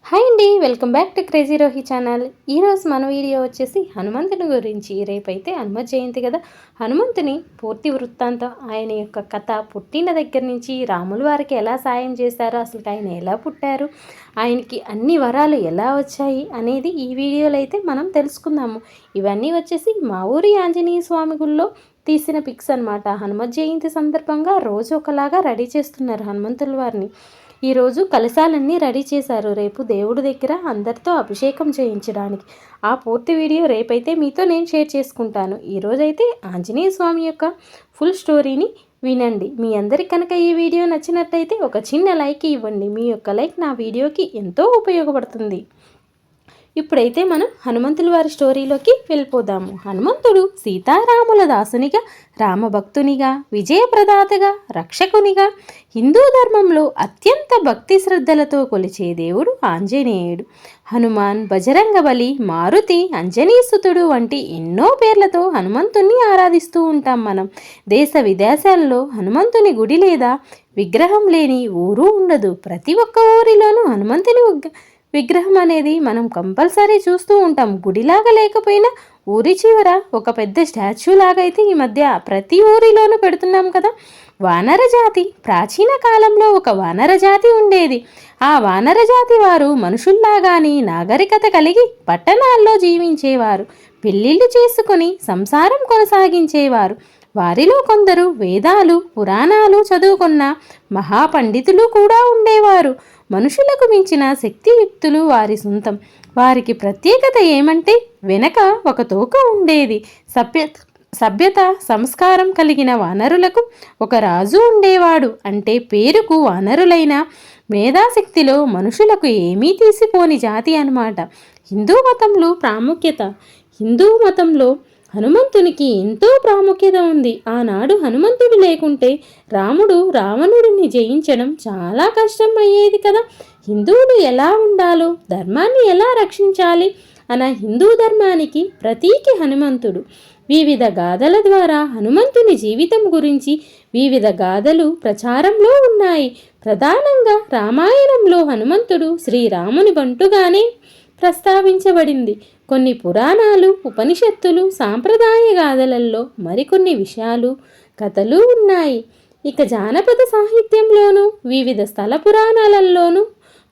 Hi అండి, welcome back to crazy Rohi channel. ఈరోజు మన వీడియో వచ్చేసి హనుమంతుని గురించి. రేపైతే హనుమ జయంతి కదా. హనుమంతుని పూర్తి వృత్తాంతం, ఆయన యొక్క కథ, పుట్టిన దగ్గర నుంచి రాముల వారికి ఎలా సాయం చేశారో, అసలు ఆయన ఎలా పుట్టారు, ఆయనకి అన్ని వరాలు ఎలా వచ్చాయి అనేది ఈ వీడియోలో అయితే మనం తెలుసుకుందాము. ఇవన్నీ వచ్చేసి మా ఊరి ఆంజనేయ స్వామి గుళ్ళో తీసిన పిక్స్ అనమాట. హనుమ జయంతి సందర్భంగా రోజు ఒకలాగా రెడీ చేస్తున్నారు హనుమంతుల వారిని. ఈరోజు కలశాలన్నీ రెడీ చేశారు, రేపు దేవుడి దగ్గర అందరితో అభిషేకం చేయించడానికి. ఆ పూర్తి వీడియో రేపైతే మీతో నేను షేర్ చేసుకుంటాను. ఈరోజైతే ఆంజనేయ స్వామి యొక్క ఫుల్ స్టోరీని వినండి. మీ అందరికి కనుక ఈ వీడియో నచ్చినట్లయితే ఒక చిన్న లైక్ ఇవ్వండి. మీ యొక్క లైక్ నా వీడియోకి ఎంతో ఉపయోగపడుతుంది. ఇప్పుడైతే మనం హనుమంతుల వారి స్టోరీలోకి వెళ్ళిపోదాము. హనుమంతుడు సీతారాముల దాసునిగా, రామభక్తునిగా, విజయప్రదాతగా, రక్షకునిగా, హిందూ ధర్మంలో అత్యంత భక్తి శ్రద్ధలతో కొలిచే దేవుడు ఆంజనేయుడు. హనుమాన్, బజరంగబలి, మారుతి, అంజనీసుతుడు వంటి ఎన్నో పేర్లతో హనుమంతుణ్ణి ఆరాధిస్తూ ఉంటాం మనం. దేశ విదేశాల్లో హనుమంతుని గుడి లేదా విగ్రహం లేని ఊరు ఉండదు. ప్రతి ఒక్క ఊరిలోనూ హనుమంతుని విగ్రహం అనేది మనం కంపల్సరీ చూస్తూ ఉంటాం. గుడిలాగా లేకపోయినా ఊరి చివర ఒక పెద్ద స్టాచ్యూ లాగా అయితే ఈ మధ్య ప్రతి ఊరిలోనూ పెడుతున్నాం కదా. వానర జాతి, ప్రాచీన కాలంలో ఒక వానర జాతి ఉండేది. ఆ వానర జాతి వారు మనుషుల్లాగాని నాగరికత కలిగి పట్టణాల్లో జీవించేవారు. పెళ్ళిళ్ళు చేసుకుని సంసారం కొనసాగించేవారు. వారిలో కొందరు వేదాలు, పురాణాలు చదువుకున్న మహాపండితులు కూడా ఉండేవారు. మనుషులకు మించిన శక్తియుక్తులు వారి సొంతం. వారికి ప్రత్యేకత ఏమంటే వెనక ఒక తోక ఉండేది. సభ్యత సంస్కారం కలిగిన వానరులకు ఒక రాజు ఉండేవాడు. అంటే పేరుకు వానరులైన మేధాశక్తిలో మనుషులకు ఏమీ తీసిపోని జాతి అన్నమాట. హిందూ మతంలో హనుమంతునికి ఎంతో ప్రాముఖ్యత ఉంది. ఆనాడు హనుమంతుడు లేకుంటే రాముడు రావణుడిని జయించడం చాలా కష్టం అయ్యేది కదా. హిందువులు ఎలా ఉండాలో, ధర్మాన్ని ఎలా రక్షించాలి అన్న హిందూ ధర్మానికి ప్రతీకి హనుమంతుడు. వివిధ గాథల ద్వారా హనుమంతుని జీవితం గురించి వివిధ గాథలు ప్రచారంలో ఉన్నాయి. ప్రధానంగా రామాయణంలో హనుమంతుడు శ్రీరాముని బంటుగానే ప్రస్తావించబడింది. కొన్ని పురాణాలు, ఉపనిషత్తులు, సాంప్రదాయ గాథలలో మరికొన్ని విషయాలు, కథలు ఉన్నాయి. ఇక జానపద సాహిత్యంలోనూ వివిధ స్థల పురాణాలలోనూ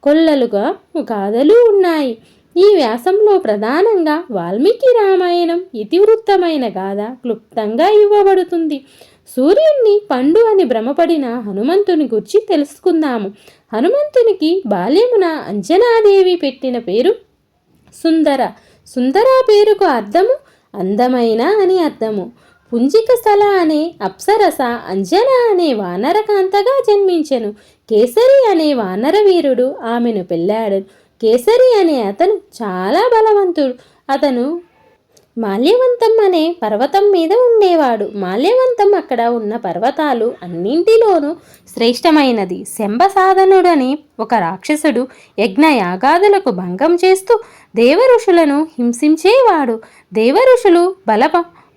కొల్లలుగా గాథలు ఉన్నాయి. ఈ వ్యాసంలో ప్రధానంగా వాల్మీకి రామాయణం ఇతివృత్తమైన గాథ క్లుప్తంగా ఇవ్వబడుతుంది. సూర్యుణ్ణి పండు అని భ్రమపడిన హనుమంతుని గురించి తెలుసుకుందాము. హనుమంతునికి బాల్యమున అంజనాదేవి పెట్టిన పేరు సుందర పేరుకు అర్థము అందమైన అని అర్థము. పుంజిక స్థల అనే అప్సరస అంజన అనే వానరకాంతగా జన్మించెను. కేసరి అనే వానర వీరుడు ఆమెను పెళ్ళాడు. కేసరి అనే అతను చాలా బలవంతుడు. అతను మాల్యవంతం అనే పర్వతం మీద ఉండేవాడు. మాల్యవంతం అక్కడ ఉన్న పర్వతాలు అన్నింటిలోనూ శ్రేష్టమైనది. శంభసాధనుడని ఒక రాక్షసుడు యజ్ఞ యాగాదులకు భంగం చేస్తూ దేవఋషులను హింసించేవాడు. దేవఋషులు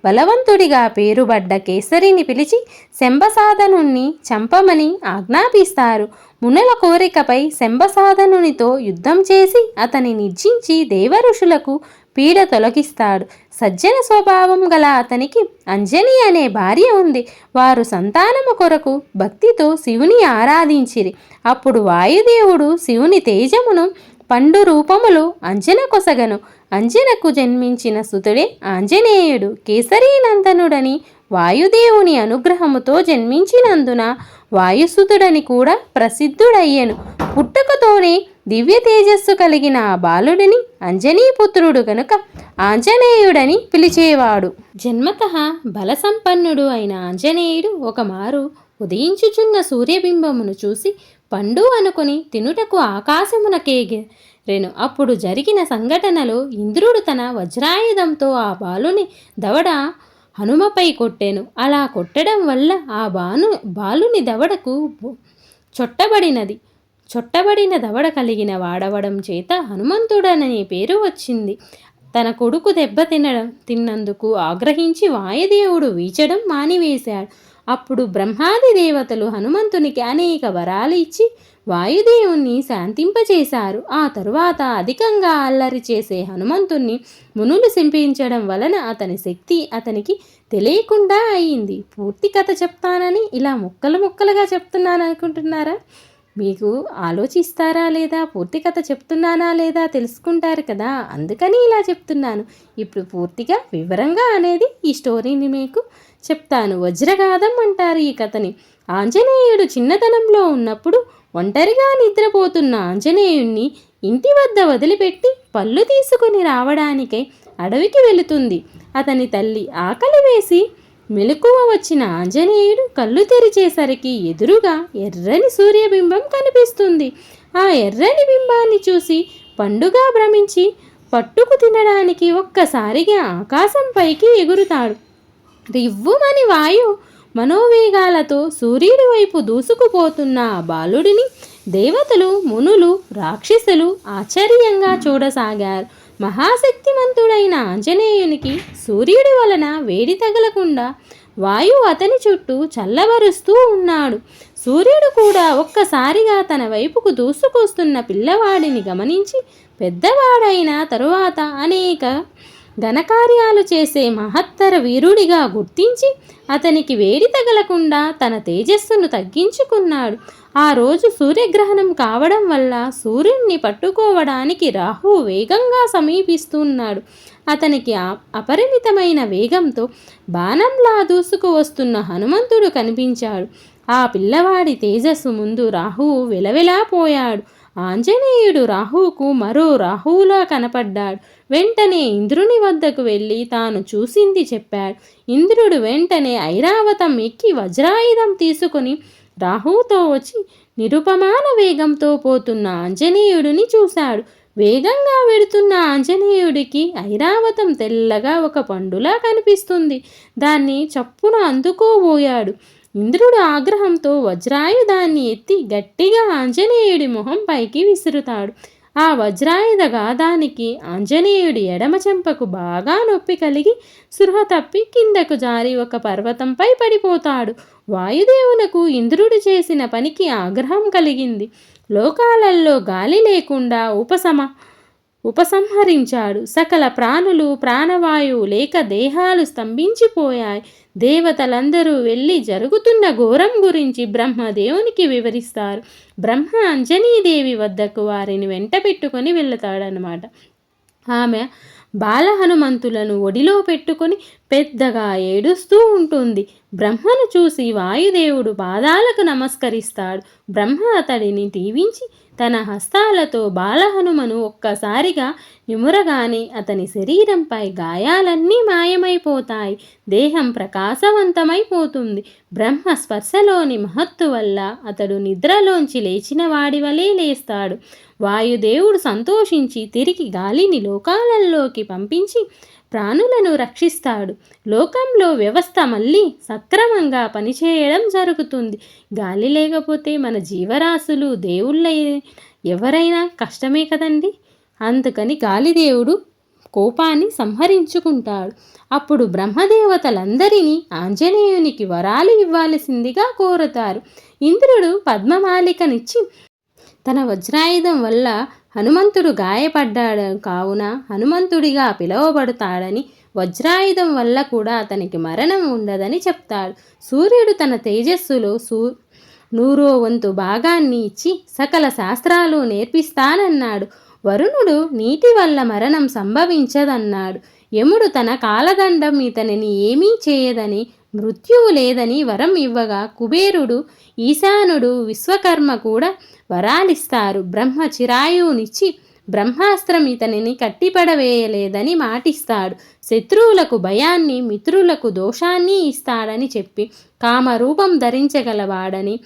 బలవంతుడిగా పేరుబడ్డ కేసరిని పిలిచి శంభసాధనుణ్ణి చంపమని ఆజ్ఞాపిస్తారు. మునుల కోరికపై శంభసాధనునితో యుద్ధం చేసి అతని నిర్జించి దేవఋషులకు పీడ తొలగిస్తాడు. సజ్జన స్వభావం గల అతనికి అంజని అనే భార్య ఉంది. వారు సంతానము కొరకు భక్తితో శివుని ఆరాధించిరి. అప్పుడు వాయుదేవుడు శివుని తేజమును పండు రూపములు అంజన కొసగను. అంజనకు జన్మించిన సుతుడే ఆంజనేయుడు. కేసరీనందనుడని వాయుదేవుని అనుగ్రహముతో జన్మించినందున వాయుసుతుడని కూడా ప్రసిద్ధుడయ్యను. పుట్టుకతోనే దివ్య తేజస్సు కలిగిన ఆ బాలుడిని అంజనీపుత్రుడు గనుక ఆంజనేయుడని పిలిచేవాడు. జన్మతః బలసంపన్నుడు అయిన ఆంజనేయుడు ఒకమారు ఉదయించుచున్న సూర్యబింబమును చూసి పండు అనుకుని తినుటకు ఆకాశమునకేగెను. అప్పుడు జరిగిన సంఘటనలో ఇంద్రుడు తన వజ్రాయుధంతో ఆ బాలుని దవడ హనుమపై కొట్టెను. అలా కొట్టడం వల్ల ఆ బాలుని దవడకు చొట్టబడిన దవడ కలిగిన వాడవడం చేత హనుమంతుడనే పేరు వచ్చింది. తన కొడుకు దెబ్బ తిన్నందుకు ఆగ్రహించి వాయుదేవుడు వీచడం మానివేశాడు. అప్పుడు బ్రహ్మాది దేవతలు హనుమంతునికి అనేక వరాలు ఇచ్చి వాయుదేవుణ్ణి శాంతింపచేశారు. ఆ తరువాత అధికంగా అల్లరి చేసే హనుమంతుణ్ణి మునులు శంపించడం వలన అతని శక్తి అతనికి తెలియకుండా అయింది. పూర్తి కథ చెప్తానని ఇలా ముక్కలు ముక్కలుగా చెప్తున్నాను అనుకుంటున్నారా? మీకు ఆలోచిస్తారా లేదా, పూర్తి కథ చెప్తున్నానా లేదా తెలుసుకుంటారు కదా, అందుకని ఇలా చెప్తున్నాను. ఇప్పుడు పూర్తిగా వివరంగా అనేది ఈ స్టోరీని మీకు చెప్తాను. వజ్రగాథం అంటారు ఈ కథని. ఆంజనేయుడు చిన్నతనంలో ఉన్నప్పుడు ఒంటరిగా నిద్రపోతున్న ఆంజనేయుణ్ణి ఇంటి వద్ద వదిలిపెట్టి పళ్ళు తీసుకుని రావడానికై అడవికి వెళుతుంది. అతని తల్లి ఆకలి వేసి మెలకువ వచ్చిన ఆంజనేయుడు కళ్ళు తెరిచేసరికి ఎదురుగా ఎర్రని సూర్యబింబం కనిపిస్తుంది. ఆ ఎర్రని బింబాన్ని చూసి పండుగ భ్రమించి పట్టుకు తినడానికి ఒక్కసారిగా ఆకాశంపైకి ఎగురుతాడు. రివ్వుమని వాయు మనోవేగాలతో సూర్యుడి వైపు దూసుకుపోతున్న ఆ బాలుడిని దేవతలు, మునులు, రాక్షసులు ఆశ్చర్యంగా చూడసాగారు. మహాశక్తిమంతుడైన ఆంజనేయునికి సూర్యుడి వలన వేడి తగలకుండా వాయువు అతని చుట్టూ చల్లబరుస్తూ ఉన్నాడు. సూర్యుడు కూడా ఒక్కసారిగా తన వైపుకు దూసుకొస్తున్న పిల్లవాడిని గమనించి పెద్దవాడైన తరువాత అనేక ఘనకార్యాలు చేసే మహత్తర వీరుడిగా గుర్తించి అతనికి వేడి తగలకుండా తన తేజస్సును తగ్గించుకున్నాడు. ఆ రోజు సూర్యగ్రహణం కావడం వల్ల సూర్యుడిని పట్టుకోవడానికి రాహువు వేగంగా సమీపిస్తున్నాడు. అతనికి అపరిమితమైన వేగంతో బాణంలా దూసుకు వస్తున్న హనుమంతుడు కనిపించాడు. ఆ పిల్లవాడి తేజస్సు ముందు రాహువు వెలవెలాపోయాడు. ఆంజనేయుడు రాహువుకు మరో రాహువులా కనపడ్డాడు. వెంటనే ఇంద్రుని వద్దకు వెళ్ళి తాను చూసింది చెప్పాడు. ఇంద్రుడు వెంటనే ఐరావతం ఎక్కి వజ్రాయుధం తీసుకుని రాహువుతో వచ్చి నిరుపమాన వేగంతో పోతున్న ఆంజనేయుడిని చూశాడు. వేగంగా వెడుతున్న ఆంజనేయుడికి ఐరావతం తెల్లగా ఒక పండులా కనిపిస్తుంది. దాన్ని చప్పున అందుకోబోయాడు. ఇంద్రుడు ఆగ్రహంతో వజ్రాయుధాన్ని ఎత్తి గట్టిగా ఆంజనేయుడి మొహం పైకి విసురుతాడు. ఆ వజ్రాయుధ గాదానికి ఆంజనేయుడి ఎడమ చెంపకు బాగా నొప్పి కలిగి సృహ తప్పి కిందకు జారి ఒక పర్వతంపై పడిపోతాడు. వాయుదేవునకు ఇంద్రుడు చేసిన పనికి ఆగ్రహం కలిగింది. లోకాలలో గాలి లేకుండా ఉపసంహరించాడు. సకల ప్రాణులు ప్రాణవాయువు లేక దేహాలు స్తంభించిపోయాయి. దేవతలందరూ వెళ్ళి జరుగుతున్న ఘోరం గురించి బ్రహ్మదేవునికి వివరిస్తారు. బ్రహ్మ అంజనీదేవి వద్దకు వారిని వెంట పెట్టుకొని వెళతాడనమాట. ఆమె బాల హనుమంతులను ఒడిలో పెట్టుకొని పెద్దగా ఏడుస్తూ ఉంటుంది. బ్రహ్మను చూసి వాయుదేవుడు పాదాలకు నమస్కరిస్తాడు. బ్రహ్మ అతడిని దీవించి తన హస్తాలతో బాలహనుమను ఒక్కసారిగా నిమురగానే అతని శరీరంపై గాయాలన్నీ మాయమైపోతాయి. దేహం ప్రకాశవంతమైపోతుంది. బ్రహ్మ స్పర్శలోని మహత్తు వల్ల అతడు నిద్రలోంచి లేచిన వాడి వలె లేస్తాడు. వాయుదేవుడు సంతోషించి తిరిగి గాలిని లోకాలలోకి పంపించి ప్రాణులను రక్షిస్తాడు. లోకంలో వ్యవస్థ మళ్ళీ సక్రమంగా పనిచేయడం జరుగుతుంది. గాలి లేకపోతే మన జీవరాశులు దేవుళ్ళ ఎవరైనా కష్టమే కదండి. అందుకని గాలిదేవుడు కోపాన్ని సంహరించుకుంటాడు. అప్పుడు బ్రహ్మదేవతలందరినీ ఆంజనేయునికి వరాలు ఇవ్వాల్సిందిగా కోరుతారు. ఇంద్రుడు పద్మమాలికనిచ్చి తన వజ్రాయుధం వల్ల హనుమంతుడు గాయపడ్డాడు కావున హనుమంతుడిగా పిలువబడతాడని, వజ్రాయుధం వల్ల కూడా అతనికి మరణం ఉండదని చెప్తాడు. సూర్యుడు తన తేజస్సులో 100వ వంతు భాగాన్ని ఇచ్చి సకల శాస్త్రాలు నేర్పిస్తానన్నాడు. వరుణుడు నీటి వల్ల మరణం సంభవించదన్నాడు. యముడు తన కాలదండం ఇతనిని ఏమీ చేయదని, మృత్యువు లేదని వరం ఇవ్వగా కుబేరుడు, ఈశానుడు, విశ్వకర్మ కూడా వరాలిస్తారు. బ్రహ్మ చిరాయువునిచ్చి బ్రహ్మాస్త్రం ఇతనిని కట్టిపడవేయలేదని మాటిస్తాడు. శత్రువులకు భయాన్ని, మిత్రులకు దోషాన్ని ఇస్తాడని చెప్పి కామరూపం ధరించగలవాడని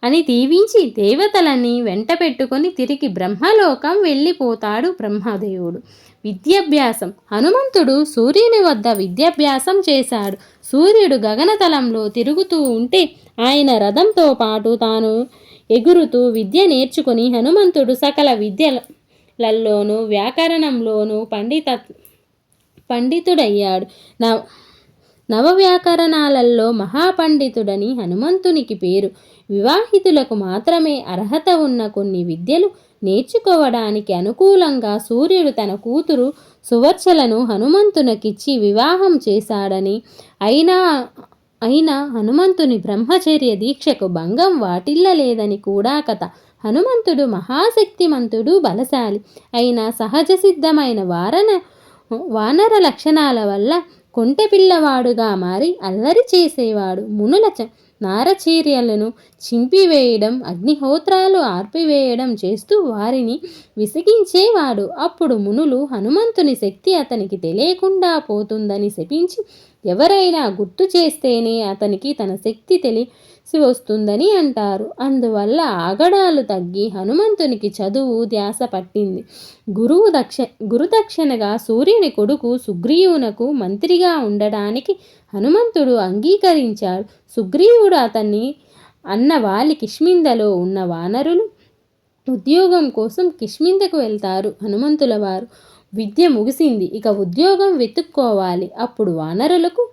అని దీవించి దేవతలని వెంట పెట్టుకొని తిరిగి బ్రహ్మలోకం వెళ్ళిపోతాడు బ్రహ్మదేవుడు. విద్యాభ్యాసం. హనుమంతుడు సూర్యుని వద్ద విద్యాభ్యాసం చేశాడు. సూర్యుడు గగనతలంలో తిరుగుతూ ఉంటే ఆయన రథంతో పాటు తాను ఎగురుతూ విద్య నేర్చుకుని హనుమంతుడు సకల విద్యలలోనూ వ్యాకరణంలోనూ పండితుడయ్యాడు. నవవ్యాకరణాలలో మహాపండితుడని హనుమంతునికి పేరు. వివాహితులకు మాత్రమే అర్హత ఉన్న కొన్ని విద్యలు నేర్చుకోవడానికి అనుకూలంగా సూర్యుడు తన కూతురు సువర్చలను హనుమంతునికిచ్చి వివాహం చేశాడని, అయినా హనుమంతుని బ్రహ్మచర్య దీక్షకు భంగం వాటిల్లలేదని కూడా కథ. హనుమంతుడు మహాశక్తిమంతుడు, బలశాలి అయిన సహజ సిద్ధమైన వానర లక్షణాల వల్ల కొంటె పిల్లవాడుగా మారి అల్లరి చేసేవాడు. మునుల నారచీర్యలను చింపివేయడం, అగ్నిహోత్రాలు ఆర్పివేయడం చేస్తూ వారిని విసిగించేవాడు. అప్పుడు మునులు హనుమంతుని శక్తి అతనికి తెలియకుండా పోతుందని శపించి, ఎవరైనా గుర్తు చేస్తేనే అతనికి తన శక్తి తెలిసి వస్తుందని అంటారు. అందువల్ల ఆగడాలు తగ్గి హనుమంతునికి చదువు ధ్యాస పట్టింది. గురుదక్షిణగా సూర్యుని కొడుకు సుగ్రీవునకు మంత్రిగా ఉండడానికి హనుమంతుడు అంగీకరించాడు. సుగ్రీవుడు అతన్ని వాలి కిష్మిందలో ఉన్న వానరులు ఉద్యోగం కోసం కిష్మిందకు వెళ్తారు. హనుమంతుల వారు విద్య ముగిసింది, ఇక ఉద్యోగం వెతుక్కోవాలి. అప్పుడు వానరులకు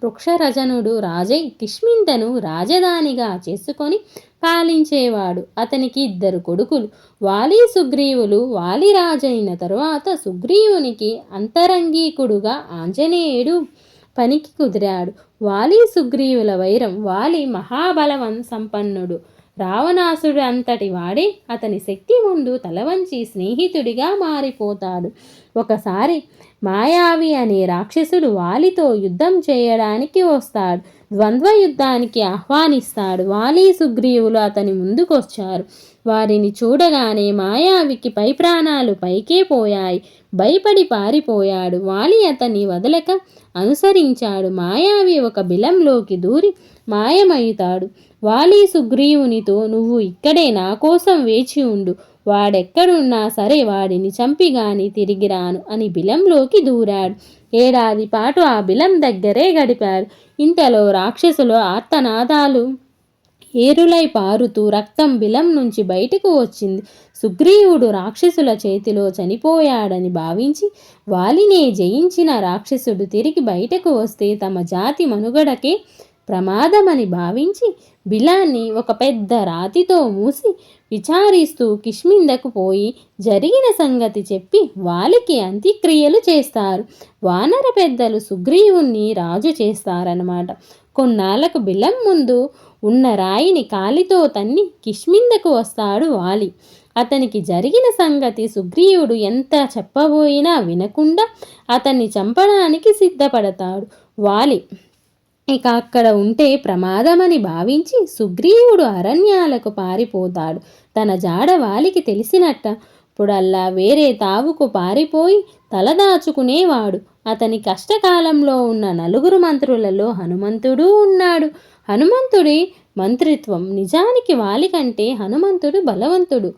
వృక్షరజనుడు రాజై కిష్మిందను రాజధానిగా చేసుకొని పాలించేవాడు. అతనికి 2 కొడుకులు, వాలి సుగ్రీవులు. వాలి రాజైన తరువాత సుగ్రీవునికి అంతరంగికుడుగా ఆంజనేయుడు పనికి కుదిరాడు. వాలి సుగ్రీవుల వైరం. వాలి సంపన్నుడు, రావణాసుడు అంతటి వాడే. అతని శక్తి ముందు తలవంచి స్నేహితుడిగా మారిపోతాడు. ఒకసారి మాయావి అనే రాక్షసుడు వాలితో యుద్ధం చేయడానికి వస్తాడు. ద్వంద్వ యుద్ధానికి ఆహ్వానిస్తాడు. వాలి సుగ్రీవులు అతని ముందుకొచ్చారు. వారిని చూడగానే మాయావికి పై ప్రాణాలు పైకే పోయాయి. భయపడి పారిపోయాడు. వాలి అతన్ని వదలక అనుసరించాడు. మాయావి ఒక బిలంలోకి దూరి మాయమవుతాడు. వాలి సుగ్రీవునితో, నువ్వు ఇక్కడే నా కోసం వేచి ఉండు, వాడెక్కడున్నా సరే వాడిని చంపిగాని తిరిగి రాను అని బిలంలోకి దూరాడు. 1 ఏడాది పాటు ఆ బిలం దగ్గరే గడిపాడు. ఇంతలో రాక్షసులు ఆర్తనాదాలు ఏరులై పారుతూ రక్తం బిలం నుంచి బయటకు వచ్చింది. సుగ్రీవుడు రాక్షసుల చేతిలో చనిపోయాడని భావించి వాలినే జయించిన రాక్షసుడు తిరిగి బయటకు వస్తే తమ జాతి మనుగడకే ప్రమాదమని భావించి బిలాన్ని ఒక పెద్ద రాతితో మూసి విచారిస్తూ కిష్మిందకు పోయి జరిగిన సంగతి చెప్పి వాలికి అంత్యక్రియలు చేస్తారు. వానర పెద్దలు సుగ్రీవుణ్ణి రాజు చేస్తారన్నమాట. కొన్నాళ్లకు బిలం ముందు ఉన్న రాయిని కాలితో తన్ని కిష్మిందకు వస్తాడు వాలి. అతనికి జరిగిన సంగతి సుగ్రీవుడు ఎంత చెప్పబోయినా వినకుండా అతన్ని చంపడానికి సిద్ధపడతాడు. వాలి ఇక అక్కడ ఉంటే ప్రమాదమని భావించి సుగ్రీవుడు అరణ్యాలకు పారిపోతాడు. తన జాడ వాలికి తెలిసినప్పుడల్లా వేరే తావుకు పారిపోయి తలదాచుకునేవాడు. అతని కష్టకాలంలో ఉన్న 4 మంత్రులలో హనుమంతుడు ఉన్నాడు. హనుమంతుడి మంత్రిత్వం. నిజానికి వాలి కంటే హనుమంతుడు బలవంతుడు.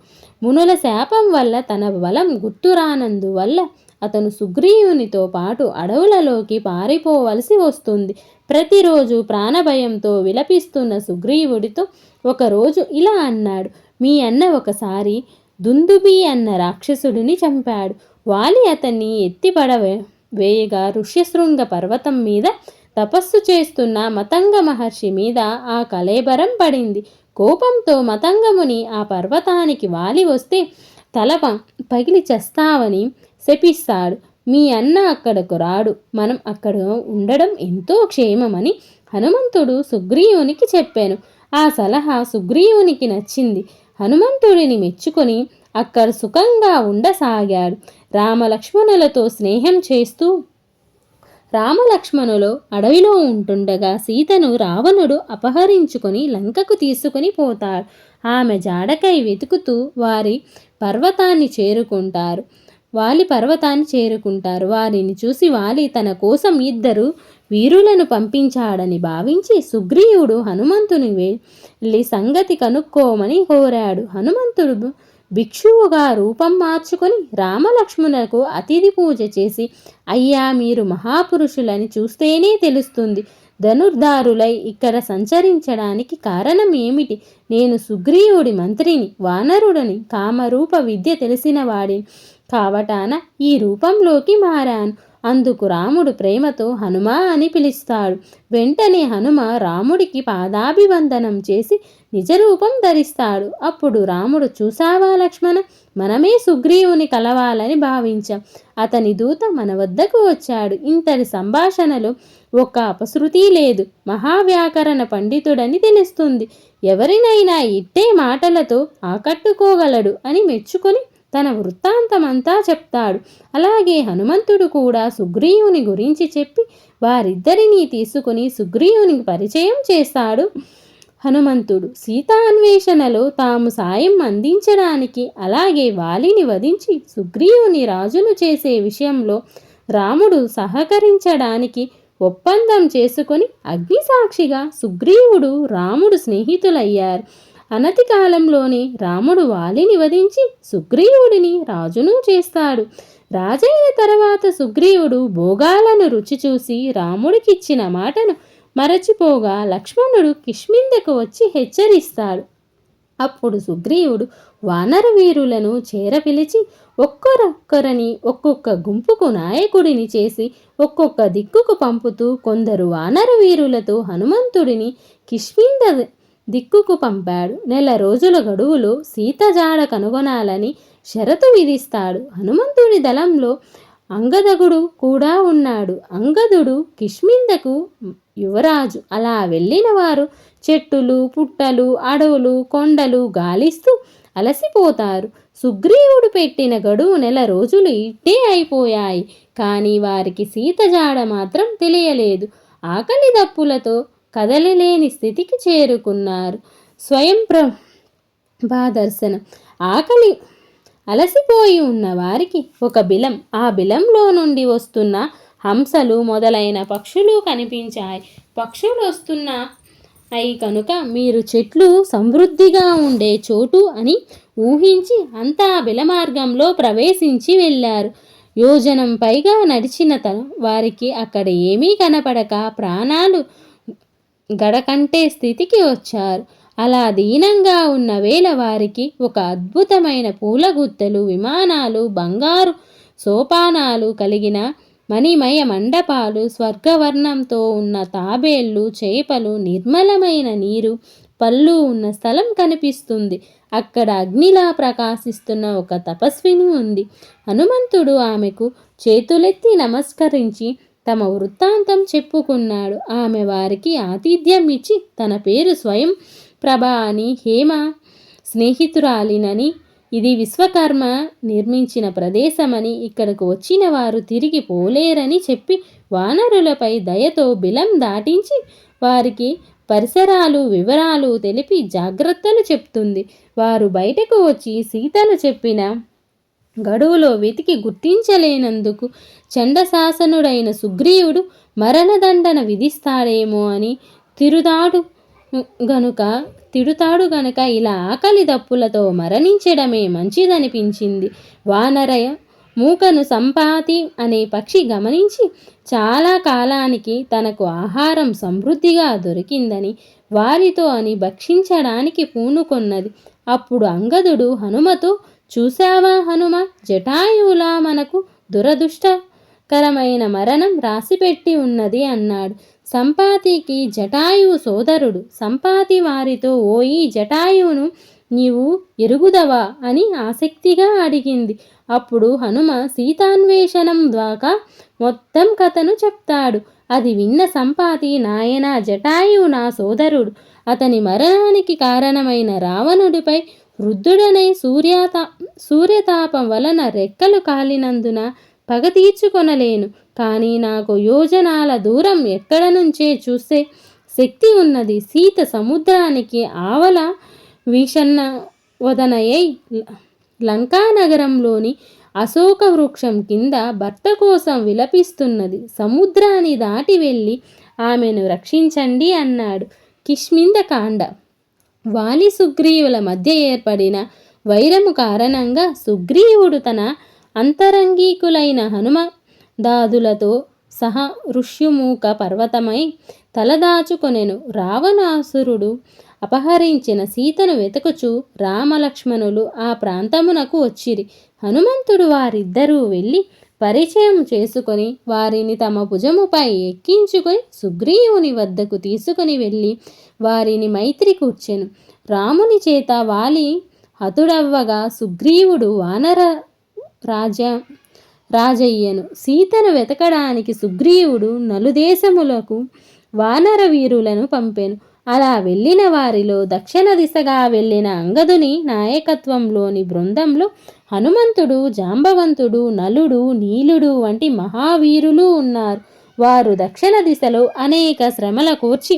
మునుల శాపం వల్ల తన బలం గుర్తురానందువల్ల అతను సుగ్రీవునితో పాటు అడవులలోకి పారిపోవలసి వస్తుంది. ప్రతిరోజు ప్రాణభయంతో విలపిస్తున్న సుగ్రీవుడితో ఒకరోజు ఇలా అన్నాడు. మీ అన్న ఒకసారి దుందుబి అన్న రాక్షసుడిని చంపాడు. వాలి అతన్ని ఎత్తిపడవేయగా ఋష్యశృంగ పర్వతం మీద తపస్సు చేస్తున్న మతంగ మహర్షి మీద ఆ కళేబరం పడింది. కోపంతో మతంగముని ఆ పర్వతానికి వాలి వస్తే తల పగిలి చస్తావని శపిస్తాడు. మీ అన్న అక్కడకు రాడు, మనం అక్కడ ఉండడం ఎంతో క్షేమమని హనుమంతుడు సుగ్రీవునికి చెప్పాను. ఆ సలహా సుగ్రీవునికి నచ్చింది. హనుమంతుడిని మెచ్చుకొని అక్కడ సుఖంగా ఉండసాగాడు. రామలక్ష్మణులతో స్నేహం చేస్తూ రామలక్ష్మణులు అడవిలో ఉంటుండగా సీతను రావణుడు అపహరించుకొని లంకకు తీసుకుని పోతాడు. ఆమె జాడకై వెతుకుతూ వాలి పర్వతాన్ని చేరుకుంటారు. వారిని చూసి వాలి తన కోసం 2 వీరులను పంపించాడని భావించి సుగ్రీవుడు హనుమంతుని వెళ్ళి సంగతి కనుక్కోమని కోరాడు. హనుమంతుడు భిక్షువుగా రూపం మార్చుకొని రామలక్ష్మణులకు అతిథి పూజ చేసి, అయ్యా, మీరు మహాపురుషులని చూస్తేనే తెలుస్తుంది, ధనుర్ధారులై ఇక్కడ సంచరించడానికి కారణం ఏమిటి? నేను సుగ్రీవుడి మంత్రిని, వానరుడని, కామరూప విద్య తెలిసిన వాడిని కావటాన ఈ రూపంలోకి మారాను. అందుకు రాముడు ప్రేమతో హనుమా అని పిలుస్తాడు. వెంటనే హనుమ రాముడికి పాదాభివందనం చేసి నిజరూపం ధరిస్తాడు. అప్పుడు రాముడు, చూసావా లక్ష్మణ, మనమే సుగ్రీవుని కలవాలని భావించాం. అతని దూత మన వద్దకు వచ్చాడు. ఇంతటి సంభాషణలో ఒక్క అపశృతి లేదు. మహావ్యాకరణ పండితుడని తెలుస్తుంది. ఎవరినైనా ఇట్టే మాటలతో ఆకట్టుకోగలడు అని మెచ్చుకొని తన వృత్తాంతమంతా చెప్తాడు. అలాగే హనుమంతుడు కూడా సుగ్రీవుని గురించి చెప్పి వారిద్దరినీ తీసుకుని సుగ్రీవునికి పరిచయం చేస్తాడు. హనుమంతుడు సీతాన్వేషణలో తాము సాయం అందించడానికి, అలాగే వాలిని వధించి సుగ్రీవుని రాజును చేసే విషయంలో రాముడు సహకరించడానికి ఒప్పందం చేసుకొని అగ్నిసాక్షిగా సుగ్రీవుడు రాముడు స్నేహితులయ్యారు. అనతి కాలంలోనే రాముడు వాలిని వధించి సుగ్రీవుడిని రాజును చేస్తాడు. రాజైన తర్వాత సుగ్రీవుడు భోగాలను రుచి చూసి రాముడికిచ్చిన మాటను మరచిపోగా లక్ష్మణుడు కిష్కింధకు వచ్చి హెచ్చరిస్తాడు. అప్పుడు సుగ్రీవుడు వానర వీరులను చేరపిలిచి ఒక్కొక్కరిని ఒక్కొక్క గుంపుకు నాయకుడిని చేసి ఒక్కొక్క దిక్కుకు పంపుతూ కొందరు వానర వీరులతో హనుమంతుడిని కిష్కింధ దిక్కుకు పంపాడు. 1 రోజుల గడువులో సీత జాడ కనుగొనాలని షరతు విధిస్తాడు. హనుమంతుడి దళంలో అంగదుడు కూడా ఉన్నాడు. అంగదుడు కిష్కింధకు యువరాజు. అలా వెళ్ళిన వారు చెట్టులు, పుట్టలు, అడవులు, కొండలు గాలిస్తూ అలసిపోతారు. సుగ్రీవుడు పెట్టిన గడువు 1 రోజులు ఇట్టే అయిపోయాయి. కానీ వారికి సీత జాడ మాత్రం తెలియలేదు. ఆకలి దప్పులతో కదలలేని స్థితికి చేరుకున్నారు. స్వయం ప్రభాదర్శనం. ఆకలి అలసిపోయి ఉన్న వారికి ఒక బిలం, ఆ బిలంలో నుండి వస్తున్న హంసలు మొదలైన పక్షులు కనిపించాయి. పక్షులు వస్తున్నాయి కనుక మీరు చెట్లు సమృద్ధిగా ఉండే చోటు అని ఊహించి అంతా బిలమార్గంలో ప్రవేశించి వెళ్ళారు. యోజనం పైగా నడిచిన వారికి అక్కడ ఏమీ కనపడక ప్రాణాలు గడకంటే స్థితికి వచ్చారు. అలా దీనంగా ఉన్న వేళ వారికి ఒక అద్భుతమైన పూలగుత్తలు, విమానాలు, బంగారు సోపానాలు కలిగిన మణిమయ మండపాలు, స్వర్గవర్ణంతో ఉన్న తాబేళ్లు, చేపలు, నిర్మలమైన నీరు, పళ్ళు ఉన్న స్థలం కనిపిస్తుంది. అక్కడ అగ్నిలా ప్రకాశిస్తున్న ఒక తపస్విని ఉంది. హనుమంతుడు ఆమెకు చేతులెత్తి నమస్కరించి తమ వృత్తాంతం చెప్పుకున్నాడు. ఆమె వారికి ఆతిథ్యం ఇచ్చి తన పేరు స్వయం ప్రభ అని, హేమ స్నేహితురాలినని, ఇది విశ్వకర్మ నిర్మించిన ప్రదేశమని, ఇక్కడకు వచ్చిన వారు తిరిగి పోలేరని చెప్పి వానరులపై దయతో బిలం దాటించి వారికి పరిసరాలు వివరాలు తెలిపి జాగ్రత్తలు చెప్తుంది. వారు బయటకు వచ్చి సీతను చెప్పిన గడువులో వెతికి గుర్తించలేనందుకు చండశాసనుడైన సుగ్రీవుడు మరణదండన విధిస్తాడేమో అని తిడుతాడు గనుక ఇలా ఆకలి దప్పులతో మరణించడమే మంచిదనిపించింది. వానరయ మూకను సంపాతి అనే పక్షి గమనించి చాలా కాలానికి తనకు ఆహారం సమృద్ధిగా దొరికిందని వారితో అని భక్షించడానికి పూనుకొన్నది. అప్పుడు అంగదుడు హనుమతో, చూశావా హనుమ, జటాయువులా మనకు దురదృష్టకరమైన మరణం రాసిపెట్టి ఉన్నది అన్నాడు. సంపాతికి జటాయువు సోదరుడు. సంపాతి వారితో, ఓయి జటాయువును నీవు ఎరుగుదవా అని ఆసక్తిగా అడిగింది. అప్పుడు హనుమ సీతాన్వేషణం ద్వారా మొత్తం కథను చెప్తాడు. అది విన్న సంపాతి, నాయనా, జటాయువు నా సోదరుడు. అతని మరణానికి కారణమైన రావణుడిపై వృద్ధుడనై సూర్యతాపం వలన రెక్కలు కాలినందున పగ తీర్చుకొనలేను. కానీ నాకు యోజనాల దూరం ఎక్కడ నుంచే చూసే శక్తి ఉన్నది. సీత సముద్రానికి ఆవల వీషణ వదనయై లంకానగరంలోని అశోక వృక్షం కింద భర్త కోసం విలపిస్తున్నది. సముద్రాన్ని దాటి వెళ్ళి ఆమెను రక్షించండి అన్నాడు. కిష్కింధకాండ. వాలి సుగ్రీవుల మధ్య ఏర్పడిన వైరము కారణంగా సుగ్రీవుడు తన అంతరంగికులైన హనుమ దాదులతో సహ ఋష్యుమూక పర్వతమై తలదాచుకొనెను. రావణాసురుడు అపహరించిన సీతను వెతుకుచు రామలక్ష్మణులు ఆ ప్రాంతమునకు వచ్చిరి. హనుమంతుడు వారిద్దరూ వెళ్ళి పరిచయం చేసుకొని వారిని తమ భుజముపై ఎక్కించుకొని సుగ్రీవుని వద్దకు తీసుకొని వెళ్ళి వారిని మైత్రి కూర్చెను. రాముని చేత వాలి హతుడవ్వగా సుగ్రీవుడు వానర రాజయ్యను. సీతను వెతకడానికి సుగ్రీవుడు నలుదేశములకు వానర వీరులను పంపెను. అలా వెళ్ళిన వారిలో దక్షిణ దిశగా వెళ్ళిన అంగదుని నాయకత్వంలోని బృందంలో హనుమంతుడు, జాంబవంతుడు, నలుడు, నీలుడు వంటి మహావీరులు ఉన్నారు. వారు దక్షిణ దిశలో అనేక శ్రమల కూర్చి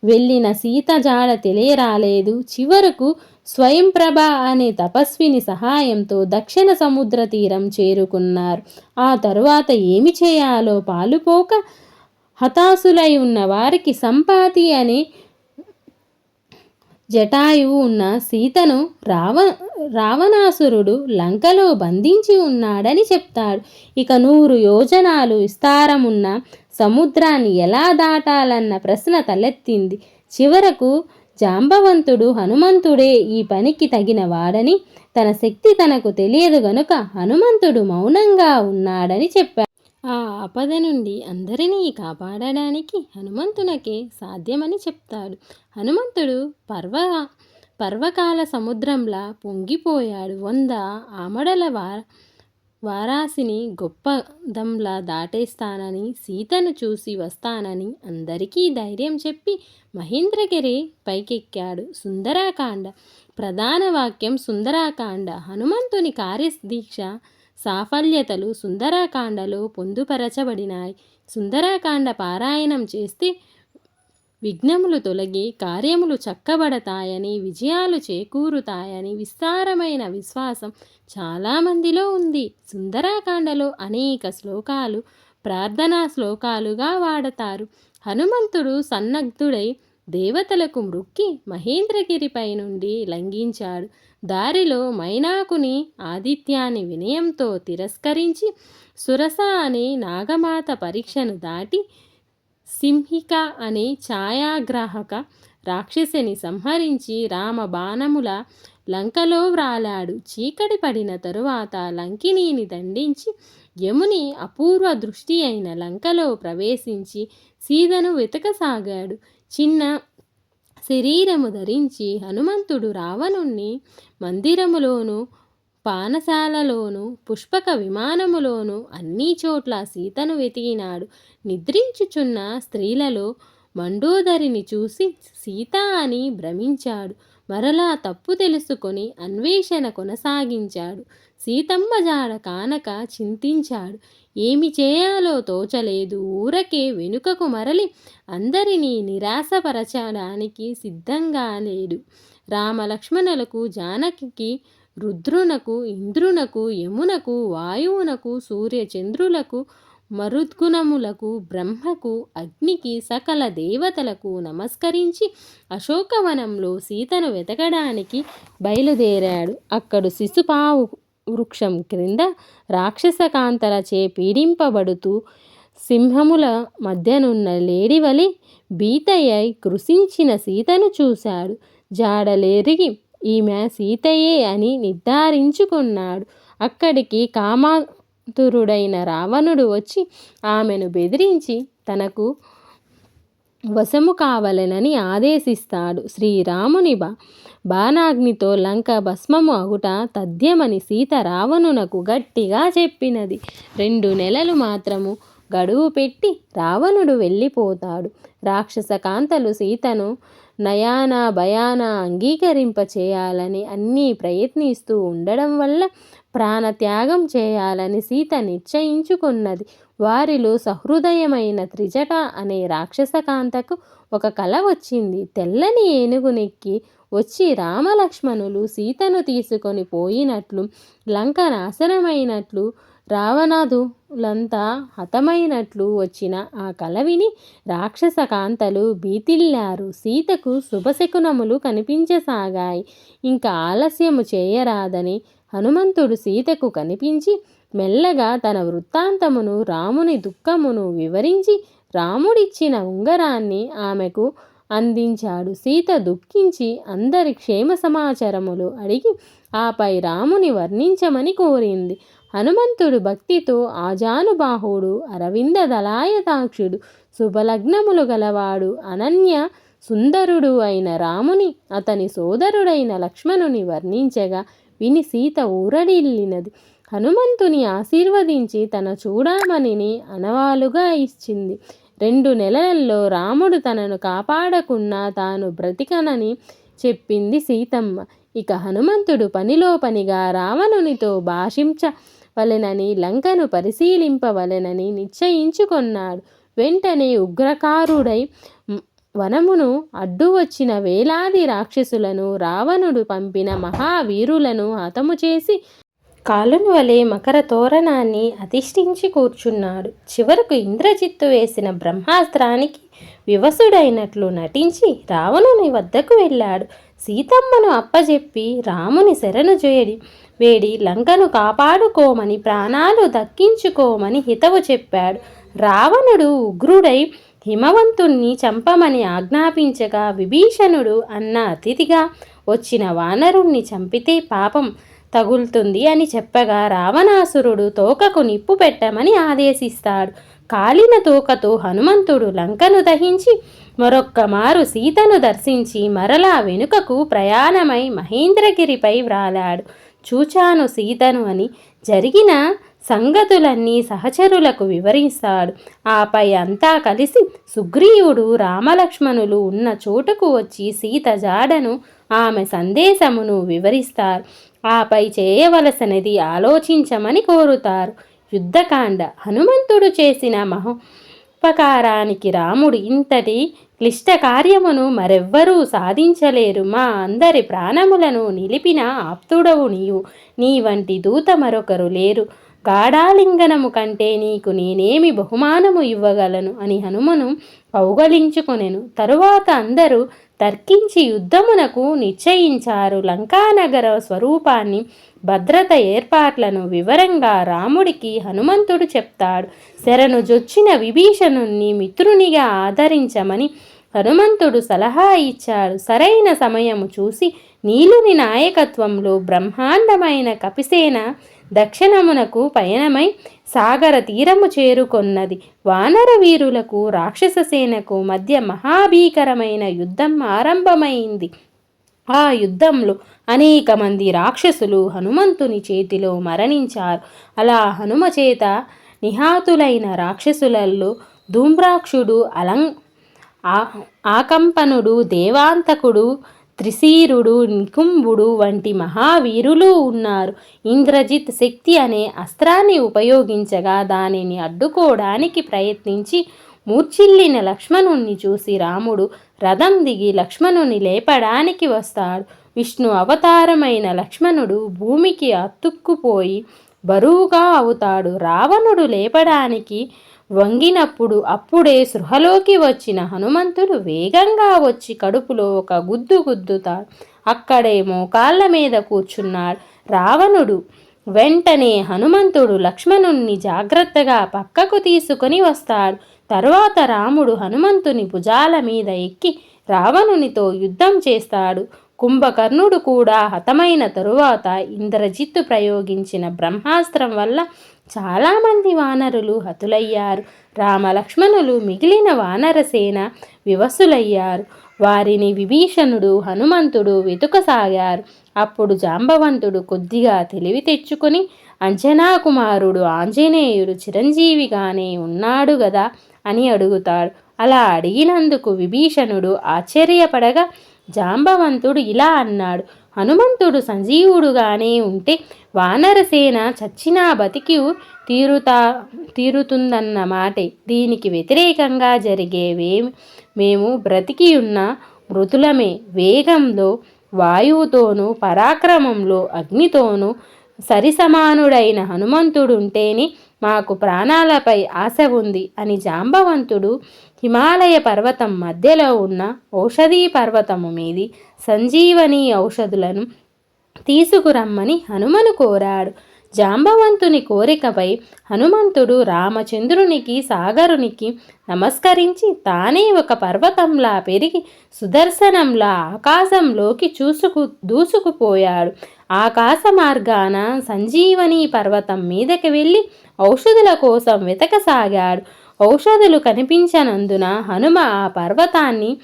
వెళ్ళిన సీత జాడ తెలియరాలేదు. చివరకు స్వయంప్రభ అనే తపస్విని సహాయంతో దక్షిణ సముద్ర తీరం చేరుకున్నారు. ఆ తరువాత ఏమి చేయాలో పాలుపోక హతాశులై ఉన్న వారికి సంపాతి అనే జటాయువు ఉన్న సీతను రావణాసురుడు లంకలో బంధించి ఉన్నాడని చెప్తాడు. ఇక 100 యోజనాలు విస్తారమున్న సముద్రాన్ని ఎలా దాటాలన్న ప్రశ్న తలెత్తింది. చివరకు జాంబవంతుడు హనుమంతుడే ఈ పనికి తగిన వాడని, తన శక్తి తనకు తెలియదు గనుక హనుమంతుడు మౌనంగా ఉన్నాడని చెప్పాడు. ఆ ఆపద నుండి అందరినీ కాపాడడానికి హనుమంతునకే సాధ్యమని చెప్తాడు. హనుమంతుడు పర్వకాల సముద్రంలా పొంగిపోయాడు. 100 ఆమడల వారాసిని గొప్పదంలా దాటేస్తానని, సీతను చూసి వస్తానని అందరికీ ధైర్యం చెప్పి మహేంద్రగిరి పైకెక్కాడు. సుందరాకాండ ప్రధాన వాక్యం సుందరాకాండ. హనుమంతుని కార్యదీక్ష సాఫల్యతలు సుందరాకాండలో పొందుపరచబడినాయి. సుందరాకాండ పారాయణం చేస్తే విఘ్నములు తొలగి కార్యములు చక్కబడతాయని, విజయాలు చేకూరుతాయని విస్తారమైన విశ్వాసం చాలామందిలో ఉంది. సుందరాకాండలో అనేక శ్లోకాలు ప్రార్థనా శ్లోకాలుగా వాడతారు. హనుమంతుడు సన్నద్ధుడై దేవతలకు మృక్కి మహేంద్రగిరిపై నుండి లంఘించాడు. దారిలో మైనాకుని ఆదిత్యాన్ని వినయంతో తిరస్కరించి సురస అనే నాగమాత పరీక్షను దాటి సింహిక అనే ఛాయాగ్రాహక రాక్షసిని సంహరించి రామ బాణముల లంకలో వ్రాలాడు. చీకటి పడిన తరువాత లంకినీని దండించి యముని అపూర్వ దృష్టి అయిన లంకలో ప్రవేశించి సీతను వెతకసాగాడు. చిన్న శరీరము ధరించి హనుమంతుడు రావణుణ్ణి మందిరములోను, పానశాలలోను, పుష్పక విమానములోను అన్ని చోట్ల సీతను వెతికినాడు. నిద్రించుచున్న స్త్రీలలో మండోదరిని చూసి సీత అని భ్రమించాడు. మరలా తప్పు తెలుసుకొని అన్వేషణ కొనసాగించాడు. సీతమ్మ జాడ కానక చింతించాడు. ఏమి చేయాలో తోచలేదు. ఊరకే వెనుకకు మరలి అందరినీ నిరాశపరచడానికి సిద్ధంగా లేడు. రామలక్ష్మణులకు, జానకి, రుద్రునకు, ఇంద్రునకు, యమునకు, వాయువునకు, సూర్యచంద్రులకు, మరుద్గుణములకు, బ్రహ్మకు, అగ్నికి, సకల దేవతలకు నమస్కరించి అశోకవనంలో సీతను వెతకడానికి బయలుదేరాడు. అక్కడు శిశుపావు వృక్షం క్రింద రాక్షసకాంతలచే పీడింపబడుతూ సింహముల మధ్యనున్న లేడివలి భీతయ్యై కృషించిన సీతను చూశాడు. జాడలేరిగి ఈమె సీతయే అని నిర్ధారించుకున్నాడు. అక్కడికి కామాతురుడైన రావణుడు వచ్చి ఆమెను బెదిరించి తనకు వశము కావలెనని ఆదేశిస్తాడు. శ్రీరాముని బాణాగ్నితో లంక భస్మము అగుట తథ్యమని సీత రావణునకు గట్టిగా చెప్పినది. 2 నెలలు మాత్రము గడువు పెట్టి రావణుడు వెళ్ళిపోతాడు. రాక్షస కాంతలు సీతను నయాన భయాన అంగీకరింప చేయాలని అన్నీ ప్రయత్నిస్తూ ఉండడం వల్ల ప్రాణత్యాగం చేయాలని సీత నిశ్చయించుకున్నది. వారిలో సహృదయమైన త్రిజట అనే రాక్షసకాంతకు ఒక కల వచ్చింది. తెల్లని ఏనుగునెక్కి వచ్చి రామలక్ష్మణులు సీతను తీసుకొని పోయినట్లు, లంక నాశనమైనట్లు, రావణాదులంతా హతమైనట్లు వచ్చిన ఆ కల విని రాక్షస కాంతలు భీతిల్లారు. సీతకు శుభశకునములు కనిపించసాగాయి. ఇంకా ఆలస్యము చేయరాదని హనుమంతుడు సీతకు కనిపించి మెల్లగా తన వృత్తాంతమును రాముని దుఃఖమును వివరించి రాముడిచ్చిన ఉంగరాన్ని ఆమెకు అందించాడు. సీత దుఃఖించి అందరి క్షేమ సమాచారములు అడిగి ఆపై రాముని వర్ణించమని కోరింది. హనుమంతుడు భక్తితో ఆజానుబాహుడు, అరవింద దళాయతాక్షుడు, శుభలగ్నములు గలవాడు, అనన్య సుందరుడు అయిన రాముని అతని సోదరుడైన లక్ష్మణుని వర్ణించగా విని సీత ఊరడిల్లినది. హనుమంతుని ఆశీర్వదించి తన చూడామణిని అనవాలుగా ఇచ్చింది. 2 నెలల్లో రాముడు తనను కాపాడకున్నా తాను బ్రతికనని చెప్పింది సీతమ్మ. ఇక హనుమంతుడు పనిలో పనిగా రావణునితో భాషించవలెనని, లంకను పరిశీలింపవలెనని నిశ్చయించుకొన్నాడు. వెంటనే ఉగ్రకారుడై వనమును అడ్డు వచ్చిన వేలాది రాక్షసులను, రావణుడు పంపిన మహావీరులను హతము చేసి కాలుని వలె మకర తోరణాన్ని అధిష్ఠించి కూర్చున్నాడు. చివరకు ఇంద్రజిత్తు వేసిన బ్రహ్మాస్త్రానికి వివసుడైనట్లు నటించి రావణుని వద్దకు వెళ్ళాడు. సీతమ్మను అప్పజెప్పి రాముని శరణు వేడి లంకను కాపాడుకోమని, ప్రాణాలు దక్కించుకోమని హితవు చెప్పాడు. రావణుడు ఉగ్రుడై హిమవంతుణ్ణి చంపమని ఆజ్ఞాపించగా విభీషణుడు అన్న అతిథిగా వచ్చిన వానరుణ్ణి చంపితే పాపం తగులుతుంది అని చెప్పగా రావణాసురుడు తోకకు నిప్పు పెట్టమని ఆదేశిస్తాడు. కాలిన తోకతో హనుమంతుడు లంకను దహించి మరొక్క మారు సీతను దర్శించి మరలా వెనుకకు ప్రయాణమై మహేంద్రగిరిపై వ్రాలాడు. చూచాను సీతను అని జరిగిన సంగతులన్నీ సహచరులకు వివరిస్తాడు. ఆపై అంతా కలిసి సుగ్రీవుడు రామలక్ష్మణులు ఉన్న చోటుకు వచ్చి సీత జాడను, ఆమె సందేశమును వివరిస్తారు. ఆపై చేయవలసినది ఆలోచించమని కోరుతారు. యుద్ధకాండ. హనుమంతుడు చేసిన మహోపకారానికి రాముడు ఇంతటి క్లిష్ట కార్యమును మరెవ్వరూ సాధించలేరు. మా అందరి ప్రాణములను నిలిపిన ఆప్తుడవు నీవు. నీ వంటి దూత మరొకరు లేరు. గాఢాలింగనము కంటే నీకు నేనేమి బహుమానము ఇవ్వగలను అని హనుమను కౌగలించుకొనెను. తరువాత అందరూ తర్కించి యుద్ధమునకు నిశ్చయించారు. లంకానగర స్వరూపాన్ని, భద్రత ఏర్పాట్లను వివరంగా రాముడికి హనుమంతుడు చెప్తాడు. శరణు జొచ్చిన విభీషణుణ్ణి మిత్రునిగా ఆదరించమని హనుమంతుడు సలహా ఇచ్చాడు. సరైన సమయము చూసి నీలుని నాయకత్వంలో బ్రహ్మాండమైన కపిసేన దక్షిణమునకు పయనమై సాగర తీరము చేరుకొన్నది. వానర వీరులకు రాక్షస సేనకు మధ్య మహాభీకరమైన యుద్ధం ఆరంభమైంది. ఆ యుద్ధంలో అనేక మంది రాక్షసులు హనుమంతుని చేతిలో మరణించారు. అలా హనుమ చేత నిహాతులైన రాక్షసులలో ధూమ్రాక్షుడు, ఆకంపనుడు, దేవాంతకుడు, త్రిశీరుడు, నికుంభుడు వంటి మహావీరులు ఉన్నారు. ఇంద్రజిత్ శక్తి అనే అస్త్రాన్ని ఉపయోగించగా దానిని అడ్డుకోవడానికి ప్రయత్నించి మూర్ఛిల్లిన లక్ష్మణుణ్ణి చూసి రాముడు రథం దిగి లక్ష్మణుని లేపడానికి వస్తాడు. విష్ణు అవతారమైన లక్ష్మణుడు భూమికి అతుక్కుపోయి బరువుగా అవుతాడు. రావణుడు లేపడానికి వంగినప్పుడు అప్పుడే సృహలోకి వచ్చిన హనుమంతుడు వేగంగా వచ్చి కడుపులో ఒక గుద్దు గుద్దుతాడు. అక్కడే మోకాళ్ళ మీద కూర్చున్నాడు రావణుడు. వెంటనే హనుమంతుడు లక్ష్మణుణ్ణి జాగ్రత్తగా పక్కకు తీసుకొని వస్తాడు. తరువాత రాముడు హనుమంతుని భుజాల మీద ఎక్కి రావణునితో యుద్ధం చేస్తాడు. కుంభకర్ణుడు కూడా హతమైన తరువాత ఇంద్రజిత్తు ప్రయోగించిన బ్రహ్మాస్త్రం వల్ల చాలామంది వానరులు హతులయ్యారు. రామలక్ష్మణులు మిగిలిన వానరసేన వివసులయ్యారు. వారిని విభీషణుడు, హనుమంతుడు వెతుకసాగారు. అప్పుడు జాంబవంతుడు కొద్దిగా తెలివి తెచ్చుకొని అంజనాకుమారుడు ఆంజనేయుడు చిరంజీవిగానే ఉన్నాడు గదా అని అడుగుతాడు. అలా అడిగినందుకు విభీషణుడు ఆశ్చర్యపడగా జాంబవంతుడు ఇలా అన్నాడు: హనుమంతుడు సంజీవుడుగానే ఉంటే వానరసేన చచ్చినా బతికి తీరుతుందన్న మాటే. దీనికి వ్యతిరేకంగా జరిగేవేమి మేము బ్రతికి ఉన్న మృతులమే. వేగంలో వాయువుతోనూ పరాక్రమంలో అగ్నితోనూ సరిసమానుడైన హనుమంతుడుంటేనే మాకు ప్రాణాలపై ఆశ ఉంది అని జాంబవంతుడు హిమాలయ పర్వతం మధ్యలో ఉన్న ఔషధీ పర్వతము మీది సంజీవని ఔషధులను తీసుకురమ్మని హనుమను కోరాడు. జాంబవంతుని కోరికపై హనుమంతుడు రామచంద్రునికి సాగరునికి నమస్కరించి తానే ఒక పర్వతంలా పెరిగి సుదర్శనంలా ఆకాశంలోకి దూసుకుపోయాడు. ఆకాశ మార్గాన సంజీవని పర్వతం మీదకి వెళ్ళి ఔషధుల కోసం వెతకసాగాడు. ఔషధులు కనిపించనందున హనుమ ఆ పర్వతాన్ని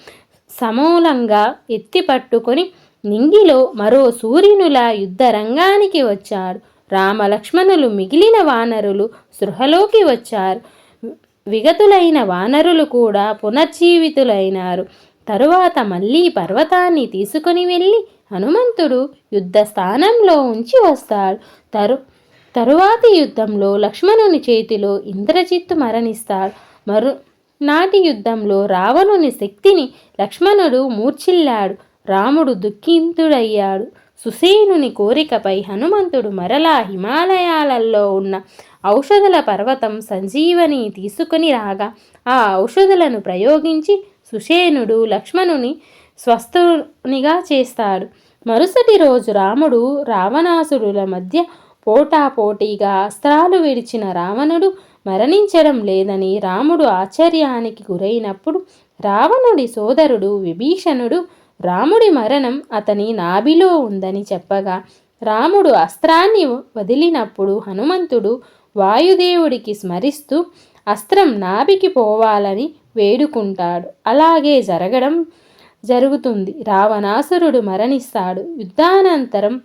సమూలంగా ఎత్తిపట్టుకొని నింగిలో మరో సూర్యునులా యుద్ధరంగానికి వచ్చాడు. రామలక్ష్మణులు మిగిలిన వానరులు సృహలోకి వచ్చారు. విగతులైన వానరులు కూడా పునర్జీవితులైనారు. తరువాత మళ్ళీ పర్వతాన్ని తీసుకుని వెళ్ళి హనుమంతుడు యుద్ధ స్థానంలో ఉంచి వస్తాడు. తరువాతి యుద్ధంలో లక్ష్మణుని చేతిలో ఇంద్రజిత్తు మరణిస్తాడు. నాటి యుద్ధంలో రావణుని శక్తిని లక్ష్మణుడు మూర్ఛిల్లాడు. రాముడు దుఃఖితుడయ్యాడు. సుసేనుని కోరికపై హనుమంతుడు మరలా హిమాలయాలలో ఉన్న ఔషధుల పర్వతం సంజీవని తీసుకుని రాగా ఆ ఔషధులను ప్రయోగించి సుసేనుడు లక్ష్మణుని స్వస్థునిగా చేస్తాడు. మరుసటి రోజు రాముడు రావణాసురుల మధ్య పోటాపోటీగా అస్త్రాలు విడిచిన రావణుడు మరణించడం లేదని రాముడు ఆశ్చర్యానికి గురైనప్పుడు రావణుడి సోదరుడు విభీషణుడు రాముడి మరణం అతని నాభిలో ఉందని చెప్పగా రాముడు అస్త్రాన్ని వదిలినప్పుడు హనుమంతుడు వాయుదేవుడికి స్మరిస్తూ అస్త్రం నాభికి పోవాలని వేడుకుంటాడు. అలాగే జరుగుతుంది. రావణాసురుడు మరణిస్తాడు. యుద్ధానంతరం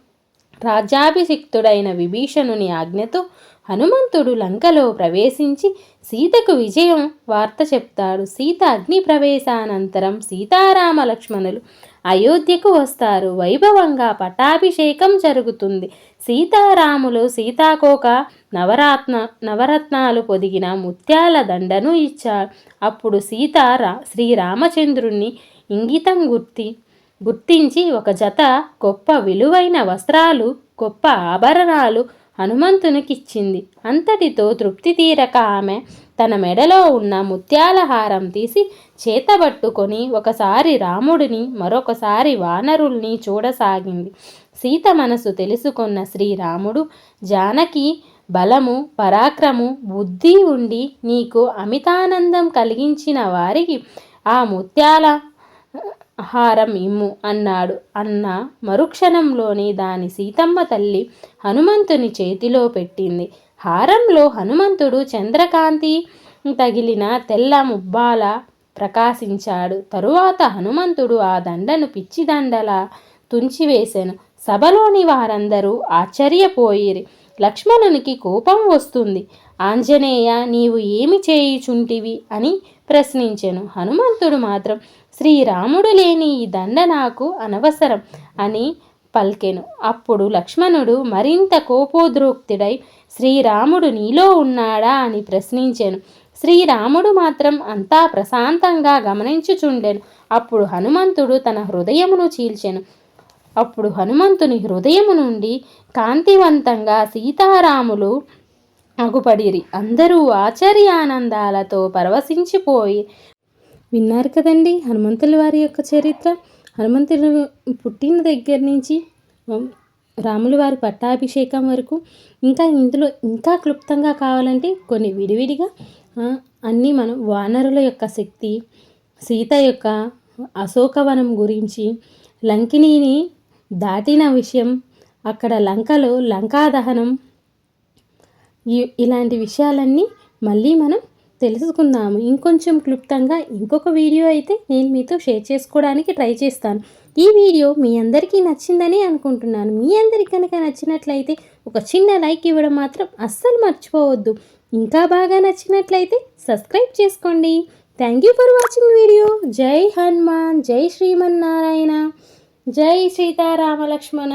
రాజ్యాభిషిక్తుడైన విభీషణుని ఆజ్ఞతో హనుమంతుడు లంకలో ప్రవేశించి సీతకు విజయం వార్త చెప్తాడు. సీత అగ్ని ప్రవేశానంతరం సీతారామ లక్ష్మణులు అయోధ్యకు వస్తారు. వైభవంగా పట్టాభిషేకం జరుగుతుంది. సీతారాములు సీతాకోక నవరత్నాలు పొదిగిన ముత్యాల దండను ఇచ్చాడు. అప్పుడు సీత శ్రీరామచంద్రుణ్ణి ఇంగితం గుర్తించి ఒక జత గొప్ప విలువైన వస్త్రాలు, గొప్ప ఆభరణాలు హనుమంతునికిచ్చింది. అంతటితో తృప్తి తీరక ఆమె తన మెడలో ఉన్న ముత్యాల హారం తీసి చేతబట్టుకొని ఒకసారి రాముడిని మరొకసారి వానరుల్ని చూడసాగింది. సీత మనసు తెలుసుకున్న శ్రీరాముడు జానకి బలము, పరాక్రము, బుద్ధి ఉండి నీకు అమితానందం కలిగించిన వారికి ఆ ముత్యాల హారం ఇమ్ము అన్నాడు. మరుక్షణంలోని దాని సీతమ్మ తల్లి హనుమంతుని చేతిలో పెట్టింది. హారంలో హనుమంతుడు చంద్రకాంతి తగిలిన తెల్ల ముబ్బాల ప్రకాశించాడు. తరువాత హనుమంతుడు ఆ దండను పిచ్చిదండలా తుంచివేశాను. సభలోని వారందరూ ఆశ్చర్యపోయిరి. లక్ష్మణునికి కోపం వస్తుంది. ఆంజనేయ, నీవు ఏమి చేయుచుంటివి అని ప్రశ్నించెను. హనుమంతుడు మాత్రం శ్రీరాముడు లేని ఈ దండ నాకు అనవసరం అని పల్కెను. అప్పుడు లక్ష్మణుడు మరింత కోపోద్రోక్తుడై శ్రీరాముడు నీలో ఉన్నాడా అని ప్రశ్నించెను. శ్రీరాముడు మాత్రం అంతా ప్రశాంతంగా గమనించుచుండెను. అప్పుడు హనుమంతుడు తన హృదయమును చీల్చెను. అప్పుడు హనుమంతుని హృదయము నుండి కాంతివంతంగా సీతారాములు అగుపడిరి. అందరూ ఆశ్చర్యానందాలతో పరవశించిపోయి విన్నారు కదండి హనుమంతుల వారి యొక్క చరిత్ర. హనుమంతులు పుట్టిన దగ్గర నుంచి రాముల వారి పట్టాభిషేకం వరకు ఇందులో ఇంకా క్లుప్తంగా కావాలంటే కొన్ని విడివిడిగా అన్నీ మనం వానరుల యొక్క శక్తి, సీత యొక్క అశోకవనం గురించి, లంకిణిని దాటిన విషయం, అక్కడ లంకలో లంకా దహనం, ఇలాంటి విషయాలన్నీ మళ్ళీ మనం తెలుసుకుందాము. ఇంకొంచెం క్లుప్తంగా ఇంకొక వీడియో అయితే నేను మీతో షేర్ చేసుకోవడానికి ట్రై చేస్తాను. ఈ వీడియో మీ అందరికీ నచ్చిందని అనుకుంటున్నాను. మీ అందరికీ కనుక నచ్చినట్లయితే ఒక చిన్న లైక్ ఇవ్వడం మాత్రం అస్సలు మర్చిపోవద్దు. ఇంకా బాగా నచ్చినట్లయితే సబ్స్క్రైబ్ చేసుకోండి. Thank you for watching video. జై హనుమాన్, జై శ్రీమన్నారాయణ, జై సీతారామ లక్ష్మణ.